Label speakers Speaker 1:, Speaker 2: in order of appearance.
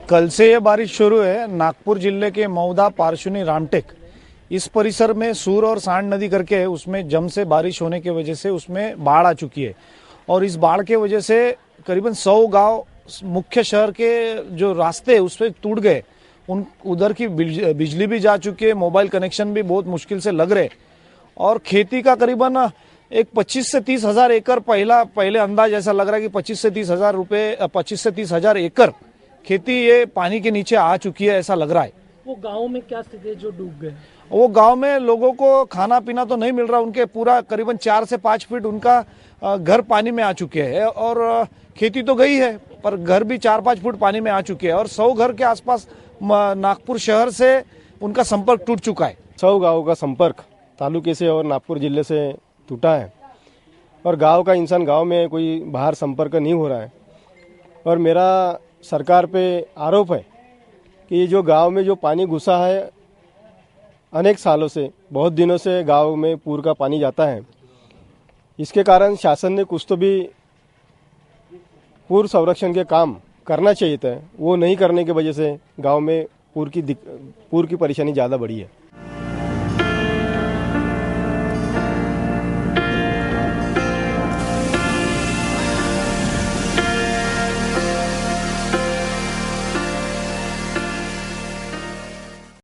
Speaker 1: कल से ये बारिश शुरू है। नागपुर जिले के मौदा, पारशुनी, रामटेक इस परिसर में सूर और सांड नदी करके उसमें जम से बारिश होने की वजह से उसमें बाढ़ आ चुकी है और इस बाढ़ के वजह से करीबन 100 गांव मुख्य शहर के जो रास्ते उस पर टूट गए। उधर की बिजली भी जा चुकी है, मोबाइल कनेक्शन भी बहुत मुश्किल से लग रहे और खेती का करीबन एक 25 से 30 हजार एकड़ पहले अंदाज ऐसा लग रहा है कि 25 से 30 हजार एकड़ खेती ये पानी के नीचे आ चुकी है, ऐसा लग रहा है।
Speaker 2: वो गांव में क्या स्थिति है जो डूब गए?
Speaker 1: वो गांव में लोगों को खाना पीना तो नहीं मिल रहा, उनके पूरा करीबन 4 से 5 फीट उनका घर पानी में आ चुके हैं और खेती तो गई है पर घर भी 4-5 फुट पानी में आ चुके हैं और 100 घर के आसपास नागपुर शहर से उनका संपर्क टूट चुका है।
Speaker 3: 100 गाँव का संपर्क तालुके से और नागपुर जिले से टूटा है और गांव का इंसान गांव में कोई बाहर संपर्क नहीं हो रहा है। और मेरा सरकार पे आरोप है कि ये जो गांव में जो पानी घुसा है, अनेक सालों से, बहुत दिनों से गांव में पूर का पानी जाता है। इसके कारण शासन ने कुछ तो भी पूर संरक्षण के काम करना चाहिए था, वो नहीं करने की वजह से गांव में पूर की परेशानी ज़्यादा बढ़ी है।